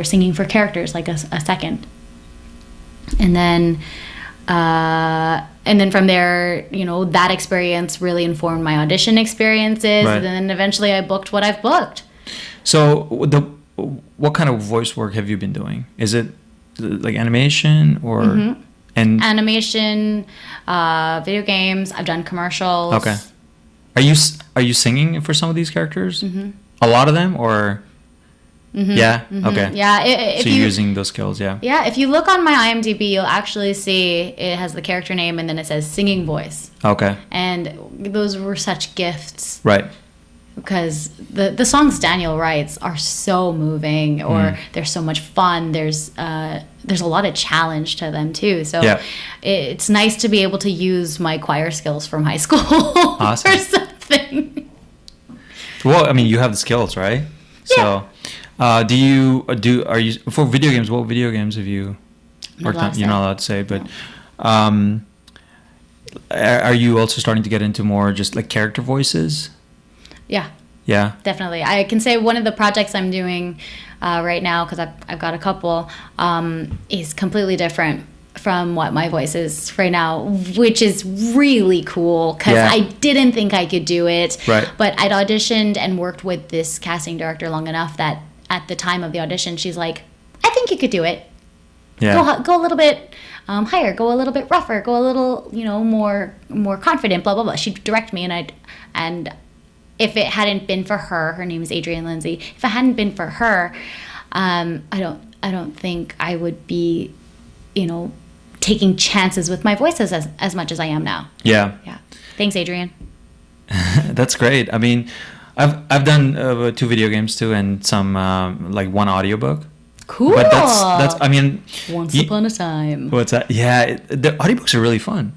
singing for characters, like a second. And then from there, that experience really informed my audition experiences. Right. And then eventually I booked what I've booked. So what kind of voice work have you been doing? Is it like animation or and animation, video games? I've done commercials. Okay. Are you singing for some of these characters? A lot of them, or? Yeah. Okay. Yeah. If So you're using those skills. Yeah. Yeah. If you look on my IMDb, you'll actually see it has the character name and then it says singing voice. Okay. And those were such gifts. Right. Because the songs Daniel writes are so moving, or they're so much fun. There's a lot of challenge to them too. So it's nice to be able to use my choir skills from high school Awesome. or something. Well, I mean, you have the skills, right? Yeah. So, are you for video games? What video games have you worked on? You're not allowed to say, but are you also starting to get into more just like character voices? Yeah. Yeah. Definitely. I can say one of the projects I'm doing right now, because I've got a couple, is completely different from what my voice is right now, which is really cool because I didn't think I could do it. Right. But I'd auditioned and worked with this casting director long enough that at the time of the audition, she's like, I think you could do it. Yeah. Go a little bit higher, go a little bit rougher, go a little, more confident, blah, blah, blah. She'd direct me and if it hadn't been for her name is Adrienne Lindsay. If it hadn't been for her, I don't think I would be, taking chances with my voices as much as I am now. Yeah. Yeah. Thanks, Adrienne. That's great. I mean, I've done 2 video games too, and some like 1 audiobook. Cool. But that's I mean, Once upon a time. What's that? Yeah, the audiobooks are really fun.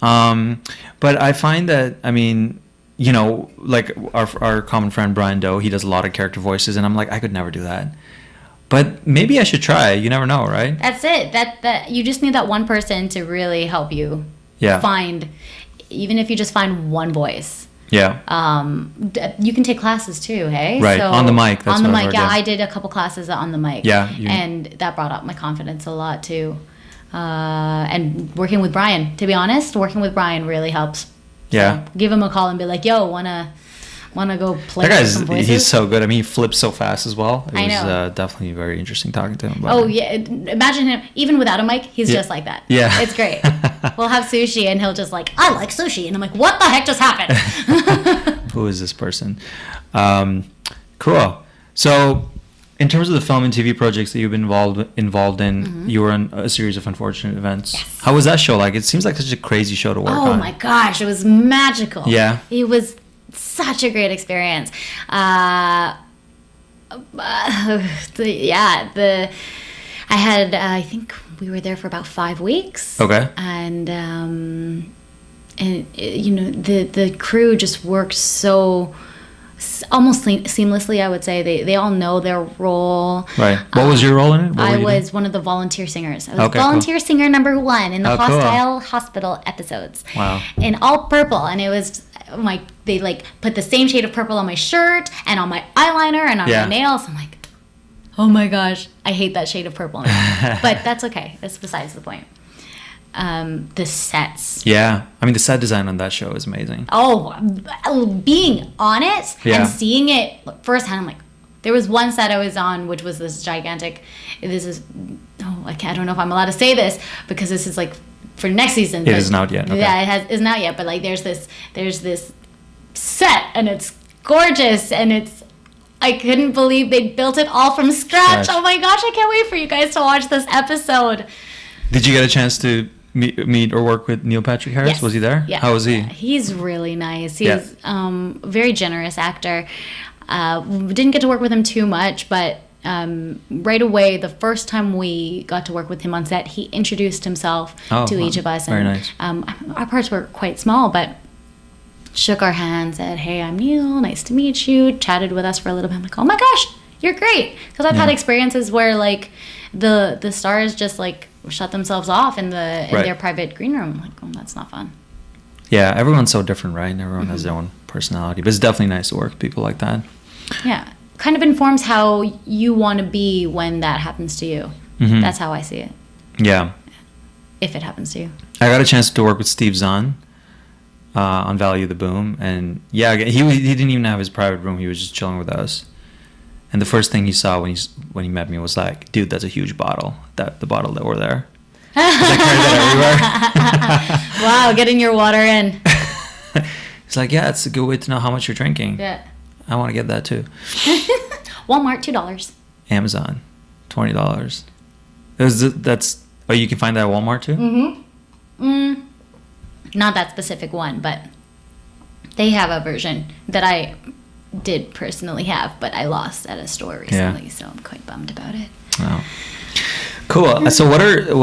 But I find that, I mean, like our common friend Brian Doe, he does a lot of character voices, and I'm like, I could never do that. But maybe I should try. You never know, right? That's it. That you just need that one person to really help you find, even if you just find one voice. Yeah. You can take classes too, hey? Right. So, on the mic. That's on the what mic, I've heard, yeah. I did a couple classes on the mic. Yeah. And that brought up my confidence a lot too. And working with Brian, to be honest, really helps. Yeah. So give him a call and be like, yo, wanna go play some voices? He's so good. I mean, he flips so fast as well. I know. It was definitely very interesting talking to him about Oh, yeah. Imagine him, even without a mic, he's just like that. Yeah. It's great. We'll have sushi and he'll just like, I like sushi. And I'm like, what the heck just happened? Who is this person? Cool. So, in terms of the film and TV projects that you've been involved in, you were in a series of Unfortunate Events. Yes. How was that show like? It seems like such a crazy show to work on. Oh my gosh, it was magical. Yeah. It was such a great experience. I think we were there for about 5 weeks. Okay. And the crew just worked so almost seamlessly, I would say. They all know their role. Right. What was your role in it? I was one of the volunteer singers. I was volunteer singer number 1 in the Hostile Hospital episodes. Wow. In all purple, and it was they like put the same shade of purple on my shirt and on my eyeliner and on my nails. I'm like, oh my gosh, I hate that shade of purple. But that's okay. That's besides the point. The sets. Yeah. I mean, the set design on that show is amazing. Oh, being on it and seeing it firsthand, I'm like, there was one set I was on, which was this gigantic, I don't know if I'm allowed to say this because this is like for next season. It isn't out yet. Okay. Yeah, isn't out yet, but like there's this set and it's gorgeous and I couldn't believe they built it all from scratch. Oh my gosh, I can't wait for you guys to watch this episode. Did you get a chance to meet or work with Neil Patrick Harris? Yes. Was he there? Yeah. How was he? He's really nice. He's a very generous actor. Didn't get to work with him too much, but right away, the first time we got to work with him on set, he introduced himself to each of us. Very and, nice. Our parts were quite small, but shook our hands, said, hey, I'm Neil, nice to meet you, chatted with us for a little bit. I'm like, oh my gosh, you're great. Because I've had experiences where like the stars just like shut themselves off in their private green room. I'm like, oh, that's not fun. Yeah, everyone's so different, right? And everyone has their own personality. But it's definitely nice to work with people like that. Yeah. Kind of informs how you want to be when that happens to you. Mm-hmm. That's how I see it. Yeah. If it happens to you. I got a chance to work with Steve Zahn on Value the Boom. And yeah, he didn't even have his private room. He was just chilling with us. And the first thing he saw when he met me was like, dude, that's a huge bottle. The bottle that were there. I carry that everywhere. Wow, getting your water in. He's like, yeah, it's a good way to know how much you're drinking. Yeah. I want to get that too. Walmart, $2. Amazon, $20. Oh, you can find that at Walmart too? Not that specific one, but they have a version that I did personally have, but I lost at a store recently, so I'm quite bummed about it. Wow. Cool. So what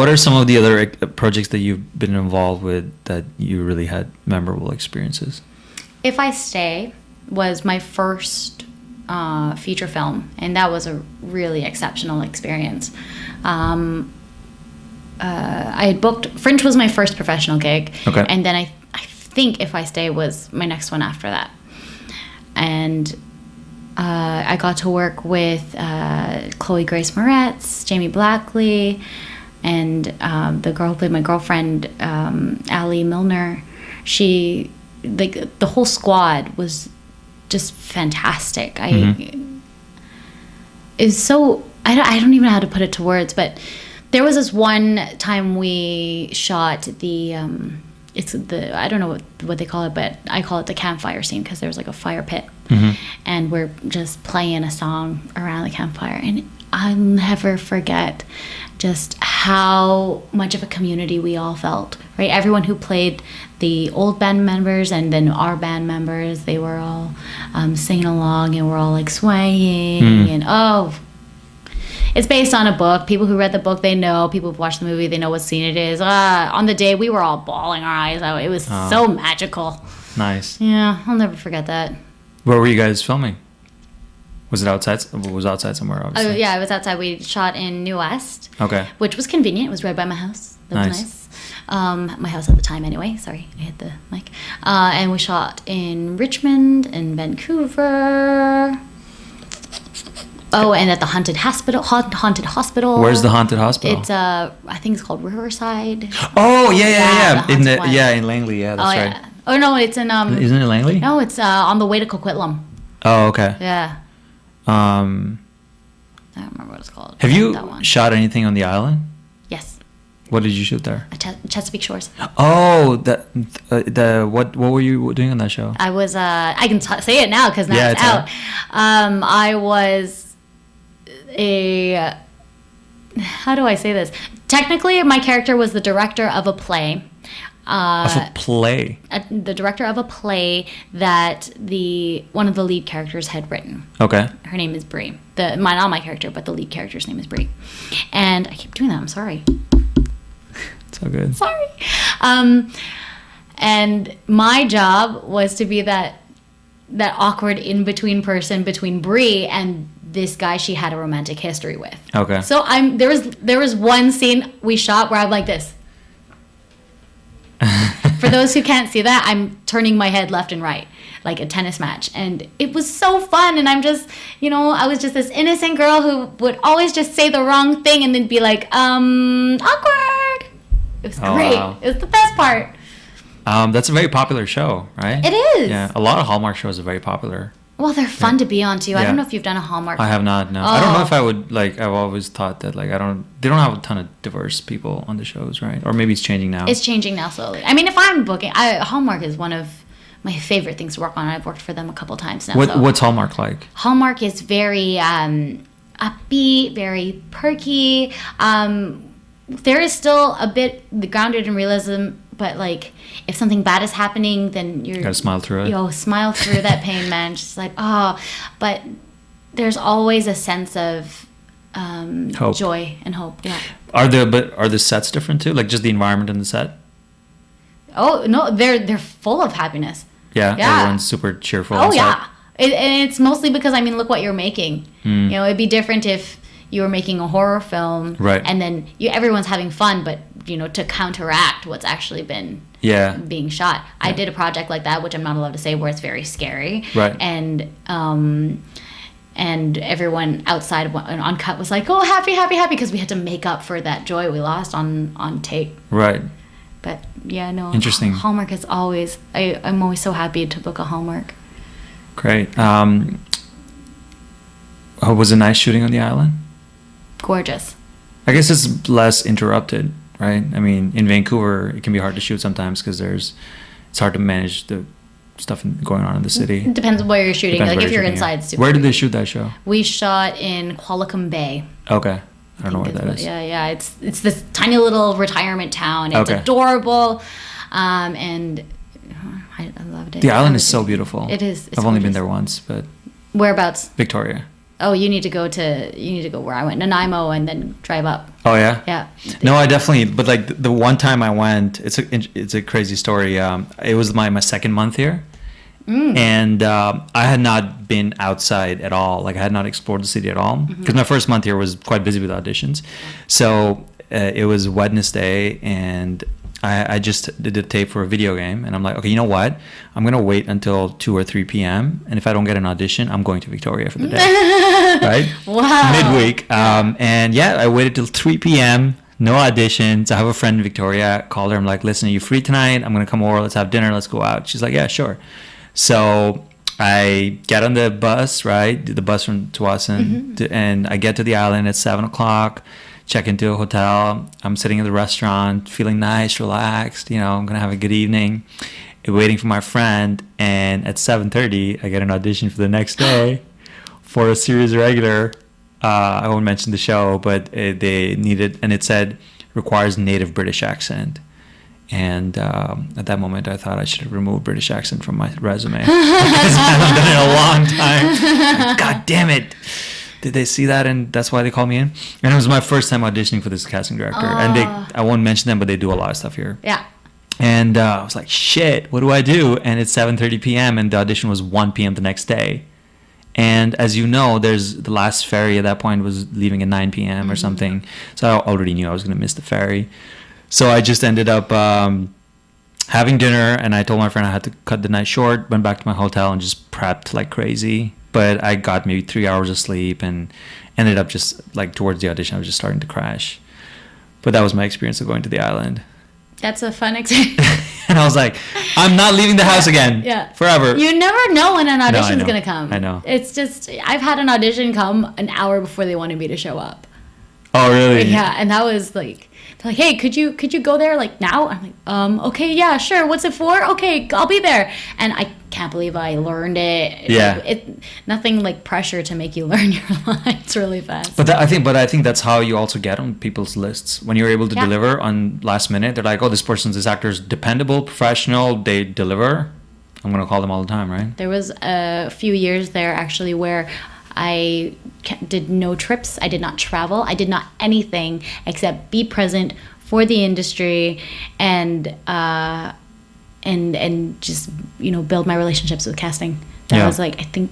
are some of the other projects that you've been involved with that you really had memorable experiences? If I Stay was my first feature film, and that was a really exceptional experience. I had booked Fringe was my first professional gig, and then I think If I Stay was my next one after that, and I got to work with Chloe Grace Moretz, Jamie Blackley, and the girl who played my girlfriend, Allie Milner. The whole squad was just fantastic. Is so I don't even know how to put it to words, but there was this one time we shot the I don't know what they call it, but I call it the campfire scene because there was like a fire pit, and we're just playing a song around the campfire, and I'll never forget just how much of a community we all felt, right? Everyone who played, the old band members and then our band members, they were all singing along, and we're all like swaying, and it's based on a book. People who read the book, they know. People who've watched the movie, they know what scene it is. On the day, we were all bawling our eyes out. It was so magical. Nice. Yeah, I'll never forget that. Where were you guys filming? Was it outside? It was outside somewhere, obviously. Yeah, it was outside. We shot in New West. Okay. Which was convenient. It was right by my house. That was nice. My house at the time, anyway. Sorry, I hit the mic. And we shot in Richmond and Vancouver. Oh, and at the haunted hospital. Where's the haunted hospital? It's I think it's called Riverside. Oh yeah. In Langley. Yeah, that's right. Yeah. Oh no, it's in Isn't it Langley? No, it's on the way to Coquitlam. Oh, okay. Yeah. I don't remember what it's called. Have you shot anything on the island? Yes. What did you shoot there? Chesapeake Shores. Oh, what were you doing on that show? I was I can say it now because now it's out. I was how do I say this? Technically, my character was the director of a play. The director of a play that one of the lead characters had written. Okay. Her name is Brie. Not my character, but the lead character's name is Brie. And I keep doing that. I'm sorry. It's all good. Sorry. And my job was to be that awkward in-between person between Brie and this guy she had a romantic history with. Okay. So there was one scene we shot where I'm like this. For those who can't see that, I'm turning my head left and right like a tennis match, and it was so fun. And I'm just, I was just this innocent girl who would always just say the wrong thing and then be like, awkward. It was great. Wow. It was the best part. That's a very popular show, right? It is. Yeah, a lot of Hallmark shows are very popular. Well, they're fun to be on too. Yeah. I don't know if you've done a Hallmark. I have not. No, I don't know if I would like. I've always thought that they don't have a ton of diverse people on the shows, right? Or maybe it's changing now. It's changing now slowly. I mean, if I'm booking, Hallmark is one of my favorite things to work on. I've worked for them a couple times now. What's Hallmark like? Hallmark is very upbeat, very perky. There is still a bit grounded in realism, but like if something bad is happening, then you gotta smile through it. Smile through that pain, man. Just like but there's always a sense of hope. Joy and hope. Yeah. Are the sets different too? Like just the environment in the set? Oh no, they're full of happiness. Yeah. Everyone's super cheerful. Oh yeah, and it's mostly because look what you're making. It'd be different if you were making a horror film, right? And then everyone's having fun, but to counteract what's actually been being shot. Yeah. I did a project like that, which I'm not allowed to say, where it's very scary, right? And everyone outside on cut was like, "Oh, happy," because we had to make up for that joy we lost on take. Right. But yeah, no. Interesting. Hallmark is always. I'm always so happy to book a Hallmark. Great. Was it nice shooting on the island? Gorgeous. I guess it's less interrupted, right? I mean, in Vancouver, it can be hard to shoot sometimes because it's hard to manage the stuff going on in the city. It depends on where you're shooting. Depends Like where if you're shooting, inside, yeah. super Where did they creepy. shoot that show? We shot in Qualicum Bay. Okay. I don't know where that is. Yeah. It's this tiny little retirement town. It's Okay. adorable, and I loved it. The island is so beautiful. It is. It's I've only been gorgeous. there once, but Whereabouts? Victoria. Oh, you need to go where I went, Nanaimo, and then drive up. Oh yeah. Yeah. No, I definitely. But like the one time I went, it's a crazy story. It was my second month here, and I had not been outside at all. Like I had not explored the city at all because my first month here was quite busy with auditions. So it was Wednesday, and I just did a tape for a video game, and I'm like, okay, you know what? I'm gonna wait until 2 or 3 p.m. and if I don't get an audition, I'm going to Victoria for the day, right? Wow. Midweek, and yeah, I waited till 3 p.m. No auditions. I have a friend in Victoria. Called her. I'm like, listen, are you free tonight? I'm gonna come over. Let's have dinner. Let's go out. She's like, yeah, sure. So I get on the bus, right? The bus from Tsawwassen, and I get to the island at 7:00. Check into a hotel. I'm sitting in the restaurant, feeling nice, relaxed. You know, I'm gonna have a good evening. Waiting for my friend, and at 7:30, I get an audition for the next day for a series regular. I won't mention the show, but they needed, and it said requires native British accent. And at that moment, I thought I should have removed British accent from my resume because I haven't done it in a long time. Like, God damn it! Did they see that, and that's why they called me in? And it was my first time auditioning for this casting director. And I won't mention them, but they do a lot of stuff here. Yeah. And I was like, shit, what do I do? And it's 7:30 p.m. and the audition was 1 p.m. the next day. And as you know, there's the last ferry at that point was leaving at 9 p.m. or something. So I already knew I was going to miss the ferry. So I just ended up having dinner, and I told my friend I had to cut the night short, went back to my hotel and just prepped like crazy. But I got maybe 3 hours of sleep and ended up just like towards the audition, I was just starting to crash. But that was my experience of going to the island. That's a fun experience. And I was like, I'm not leaving the house again. Yeah. Forever. You never know when an audition's know. going to come. I know. It's just, I've had an audition come an hour before they wanted me to show up. Oh, really? Yeah, and that was like, they're like, hey, could you go there like now? I'm like, okay, yeah, sure. What's it for? Okay, I'll be there. And I can't believe I learned it. Yeah. Nothing like pressure to make you learn your lines really fast. But I think that's how you also get on people's lists when you're able to deliver on last minute. They're like, oh, this actor's dependable, professional. They deliver. I'm gonna call them all the time, right? There was a few years there actually where I did no trips. I did not travel. I did not anything except be present for the industry and just, you know, build my relationships with casting. That was like, I think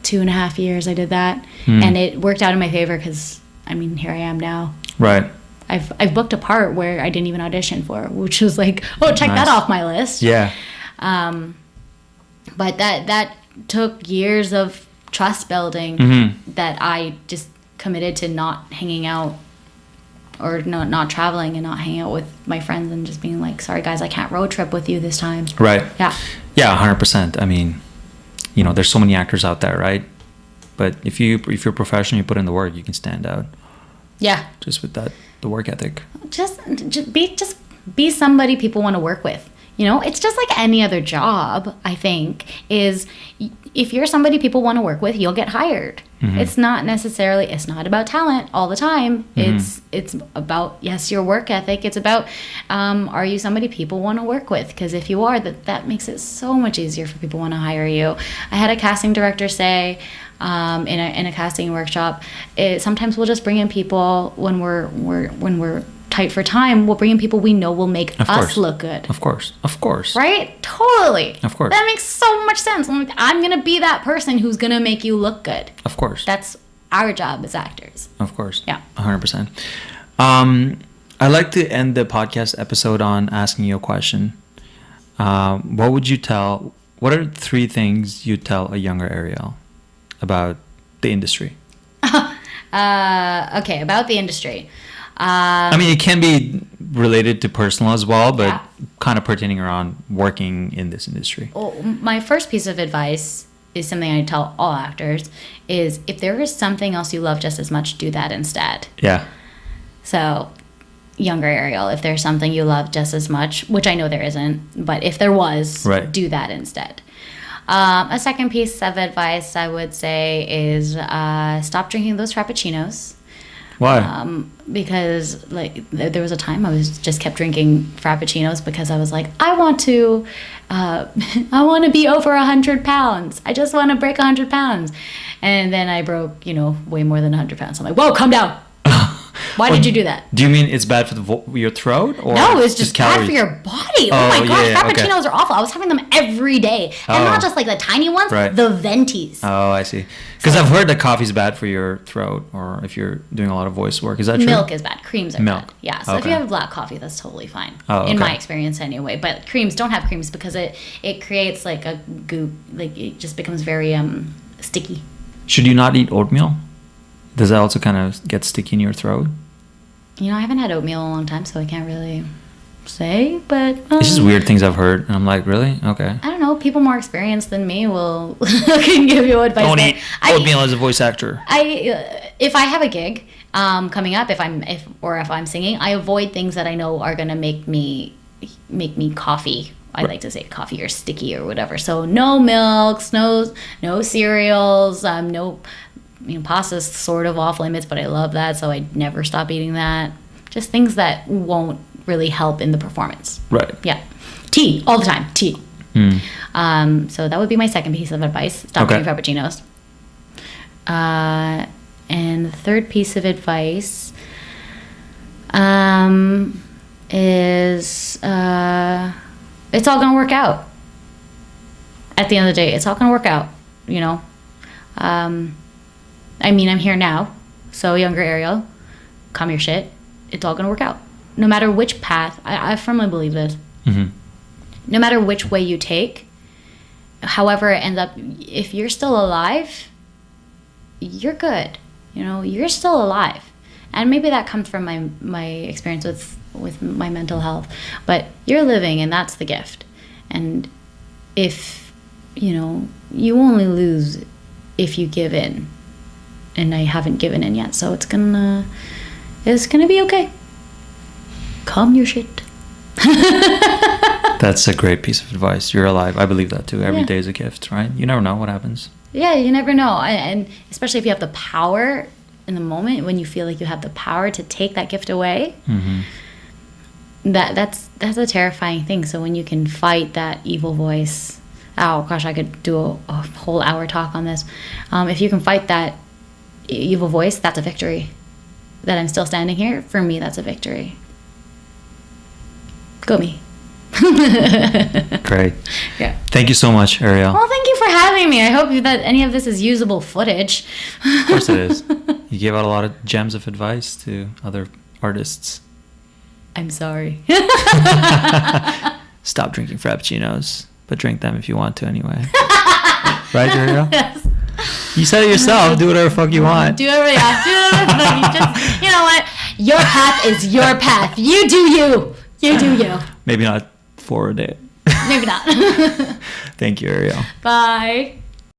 2.5 years I did that. And it worked out in my favor because, I mean, here I am now. Right. I've booked a part where I didn't even audition for, which was like, oh, check that off my list. Yeah. But that took years of trust building that I just committed to not hanging out or not traveling and not hanging out with my friends and just being like, sorry guys, I can't road trip with you this time. Right. Yeah. Yeah, 100%. I mean, you know, there's so many actors out there, right? But if you're professional, you put in the work, you can stand out. Yeah. Just with the work ethic. Just be somebody people want to work with. You know, it's just like any other job, I think, is if you're somebody people want to work with, you'll get hired. It's not about talent all the time. It's about, yes, your work ethic. It's about, are you somebody people want to work with? Because if you are, that makes it so much easier for people want to hire you. I had a casting director say in a casting workshop, sometimes we'll just bring in people when we're tight for time, we'll bring in people we know will make us look good. Of course. Right? Totally. Of course. That makes so much sense. I'm going to be that person who's going to make you look good. Of course. That's our job as actors. Of course. Yeah. 100%. I like to end the podcast episode on asking you a question. What are 3 things you'd tell a younger Arielle about the industry? Okay, about the industry. I mean, it can be related to personal as well, but kind of pertaining around working in this industry. Well, my first piece of advice is something I tell all actors, is if there is something else you love just as much, do that instead. Yeah. So, younger Arielle, if there's something you love just as much, which I know there isn't, but if there was, do that instead. A second piece of advice I would say is stop drinking those frappuccinos. Why? Because like there was a time I was just kept drinking frappuccinos because I was like, I want to be over 100 pounds. I just want to break 100 pounds. And then I broke, way more than 100 pounds. I'm like, whoa, calm down. Why did you do that? Do you mean it's bad for your throat? Or no, it's just bad calories? for your body. Oh my gosh, frappuccinos are awful. I was having them every day. And not just like the tiny ones, right. The ventis. Oh, I see. Because I've heard that coffee's bad for your throat, or if you're doing a lot of voice work. Is that true? Milk is bad. Creams are Milk. bad. Yeah, so if you have black coffee, that's totally fine. Oh, okay. In my experience anyway. But creams, don't have creams because it creates like a goop. Like it just becomes very sticky. Should you not eat oatmeal? Does that also kind of get sticky in your throat? I haven't had oatmeal in a long time, so I can't really say, but... it's just weird things I've heard, and I'm like, really? Okay. I don't know. People more experienced than me can give you advice. Don't eat oatmeal as a voice actor. If I have a gig coming up, if I'm singing, I avoid things that I know are going to make me coffee. I like to say coffee or sticky or whatever. So no milks, no cereals, no... pasta's sort of off limits, but I love that, so I never stop eating that. Just things that won't really help in the performance. Right. Yeah. Tea, all the time. Tea. So that would be my second piece of advice. Stop drinking frappuccinos. And the third piece of advice is it's all going to work out. At the end of the day, it's all going to work out, I'm here now, so younger Arielle, calm your shit. It's all gonna work out. No matter which path, I firmly believe this. Mm-hmm. No matter which way you take, however it ends up, if you're still alive, you're good. You're still alive. And maybe that comes from my experience with my mental health. But you're living, and that's the gift. And if, you only lose if you give in. And I haven't given in yet, so it's gonna be okay. Calm your shit. That's a great piece of advice. You're alive. I believe that too. Every day is a gift, right? You never know what happens. Yeah, you never know, and especially if you have the power in the moment when you feel like you have the power to take that gift away. Mm-hmm. That's a terrifying thing. So when you can fight that evil voice, oh gosh, I could do a whole hour talk on this. If you can fight that evil voice, that's a victory. That I'm still standing here, for me, that's a victory. Go me. Great. Yeah. Thank you so much, Arielle. Well, thank you for having me. I hope that any of this is usable footage. Of course it is. You gave out a lot of gems of advice to other artists. I'm sorry. Stop drinking frappuccinos, but drink them if you want to anyway. Right, Arielle? Yes. You said it yourself. Do whatever the fuck you want. Do whatever you just, you know what? Your path is your path. You do you. You do you. Maybe not for a day. Maybe not. Thank you, Arielle. Bye.